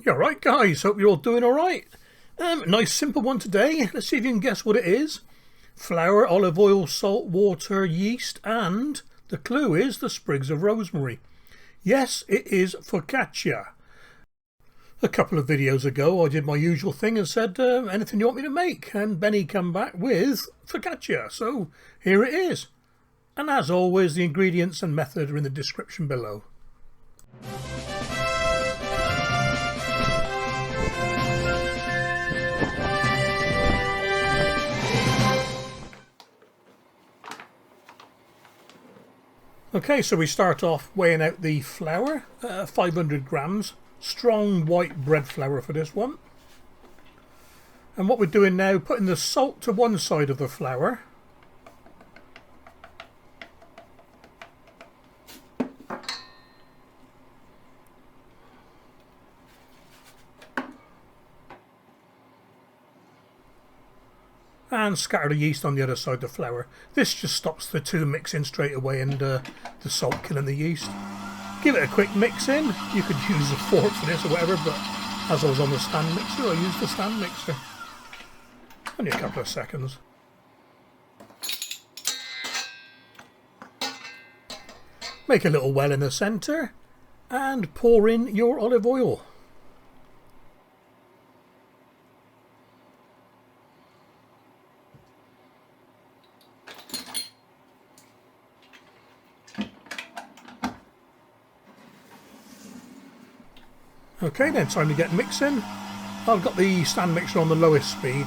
You alright, guys? Hope you're all doing alright. Nice simple one today. Let's see if you can guess what it is. Flour, olive oil, salt, water, yeast, and the clue is the sprigs of rosemary. Yes, it is focaccia. A couple of videos ago I did my usual thing and said, anything you want me to make? And Benny come back with focaccia. So here it is. And as always, the ingredients and method are in the description below. Okay, so we start off weighing out the flour, 500 grams, strong white bread flour for this one. And what we're doing now, putting the salt to one side of the flour. And scatter the yeast on the other side of the flour. This just stops the two mixing straight away and the salt killing the yeast. Give it a quick mix in. You could use a fork for this or whatever, but as I was on the stand mixer, I used the stand mixer. Only a couple of seconds. Make a little well in the centre and pour in your olive oil. Okay, then time to get mixing. I've got the stand mixer on the lowest speed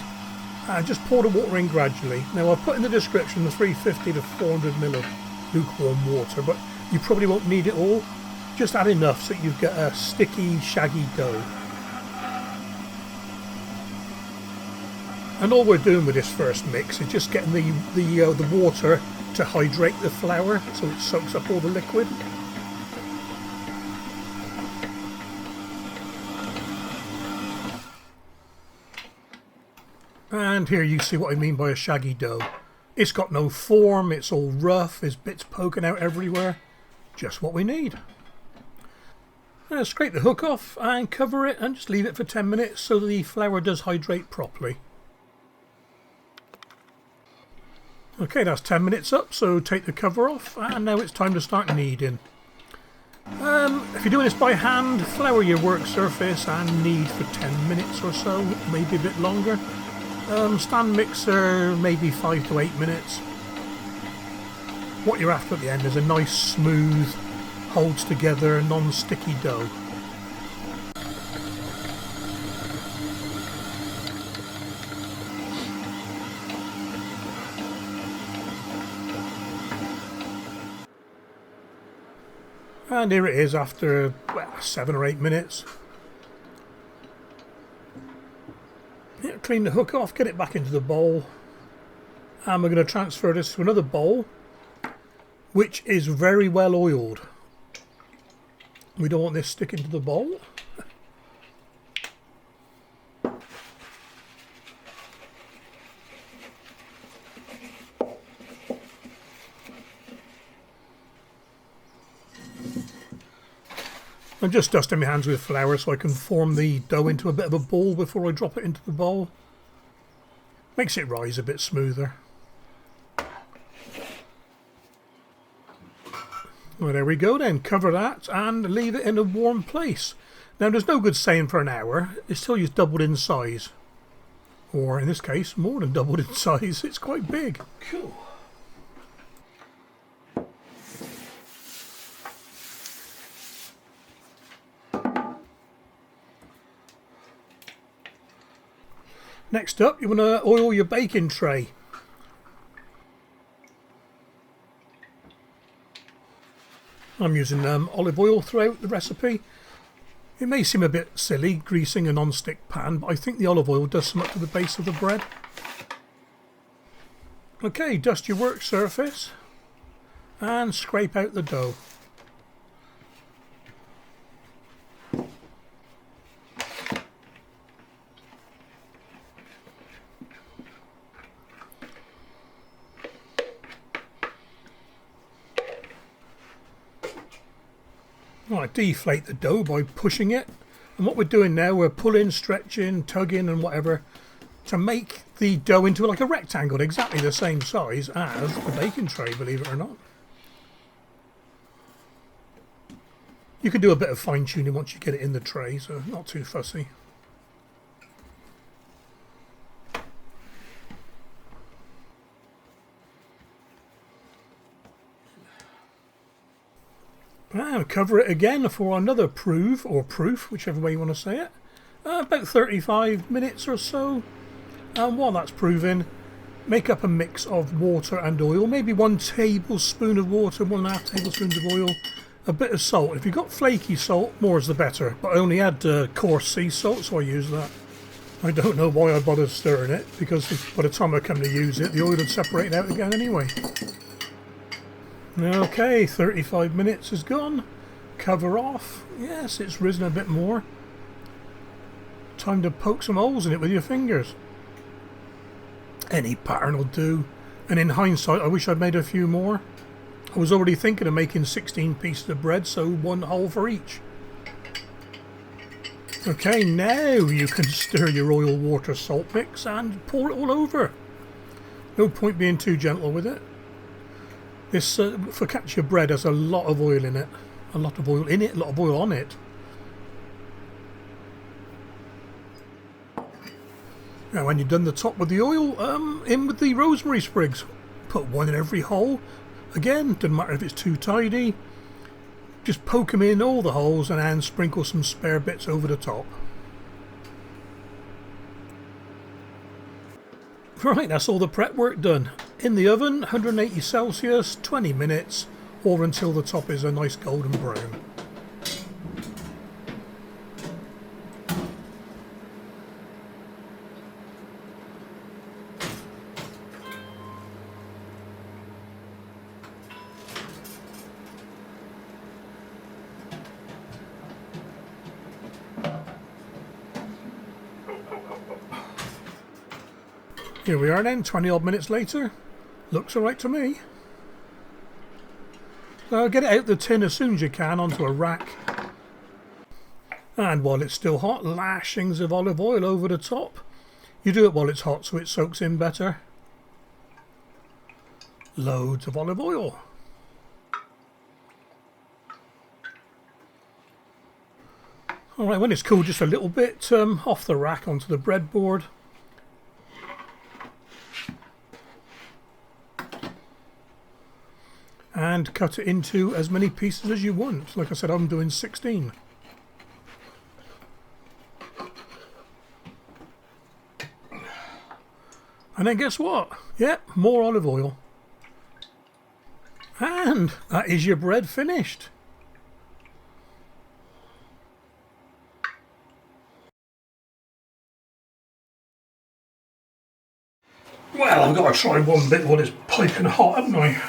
and just pour the water in gradually. Now I've put in the description the 350 to 400 ml of lukewarm water, but you probably won't need it all. Just add enough so you get a sticky, shaggy dough. And all we're doing with this first mix is just getting the water to hydrate the flour so it soaks up all the liquid. And here you see what I mean by a shaggy dough. It's got no form, it's all rough, there's bits poking out everywhere. Just what we need. Scrape the hook off and cover it and just leave it for 10 minutes so the flour does hydrate properly. Okay, that's 10 minutes up, so take the cover off and now it's time to start kneading. If you're doing this by hand, flour your work surface and knead for 10 minutes or so, maybe a bit longer. Stand mixer, maybe 5 to 8 minutes. What you're after at the end is a nice, smooth, holds together, non-sticky dough. And here it is after 7 or 8 minutes. Clean the hook off, get it back into the bowl, and we're going to transfer this to another bowl which is very well oiled. We don't want this sticking to the bowl. I'm just dusting my hands with flour so I can form the dough into a bit of a ball before I drop it into the bowl. Makes it rise a bit smoother. Well, there we go then. Cover that and leave it in a warm place. Now there's no good saying for an hour. It's till you've doubled in size. Or in this case, more than doubled in size. It's quite big. Cool. Next up, you want to oil your baking tray. I'm using olive oil throughout the recipe. It may seem a bit silly greasing a non-stick pan, but I think the olive oil does something to the base of the bread. Okay, dust your work surface and scrape out the dough. I deflate the dough by pushing it And what we're doing now, we're pulling, stretching, tugging and whatever to make the dough into like a rectangle, exactly the same size as the baking tray, believe it or not. You can do a bit of fine tuning once you get it in the tray, so not too fussy. Now cover it again for another proof, whichever way you want to say it. About 35 minutes or so. And while that's proving, make up a mix of water and oil. Maybe 1 tablespoon of water, 1.5 tablespoons of oil, a bit of salt. If you've got flaky salt, more is the better. But I only had coarse sea salt, so I use that. I don't know why I bothered stirring it, because by the time I come to use it, the oil had separated out again anyway. Okay, 35 minutes is gone. Cover off. Yes, it's risen a bit more. Time to poke some holes in it with your fingers. Any pattern will do. And in hindsight, I wish I'd made a few more. I was already thinking of making 16 pieces of bread, so 1 hole for each. Okay, now you can stir your oil, water, salt mix and pour it all over. No point being too gentle with it. This focaccia bread has a lot of oil in it. A lot of oil in it, a lot of oil on it. Now when you've done the top with the oil, in with the rosemary sprigs. Put 1 in every hole. Again, doesn't matter if it's too tidy. Just poke them in all the holes and then sprinkle some spare bits over the top. Right, that's all the prep work done. In the oven, 180 Celsius, 20 minutes, or until the top is a nice golden brown. Here we are then, 20 odd minutes later. Looks alright to me. So get it out the tin as soon as you can onto a rack. And while it's still hot, lashings of olive oil over the top. You do it while it's hot so it soaks in better. Loads of olive oil. Alright, when it's cooled just a little bit, off the rack onto the breadboard. And cut it into as many pieces as you want. Like I said, I'm doing 16. And then guess what? Yep, more olive oil. And that is your bread finished. Well, I've got to try one bit while it's piping hot, haven't I?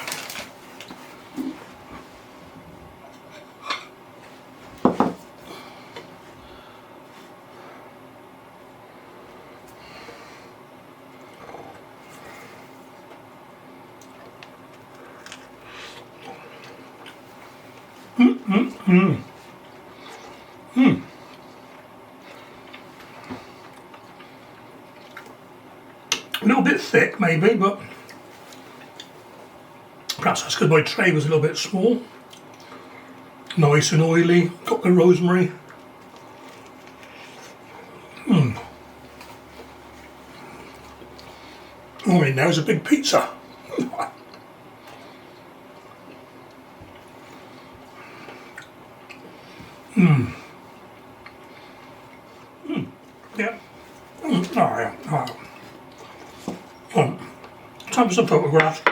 A little bit thick maybe, but perhaps that's because my tray was a little bit small. Nice and oily, got the rosemary. I mean, now it's a big pizza. Yeah. Alright. Time for some photographs.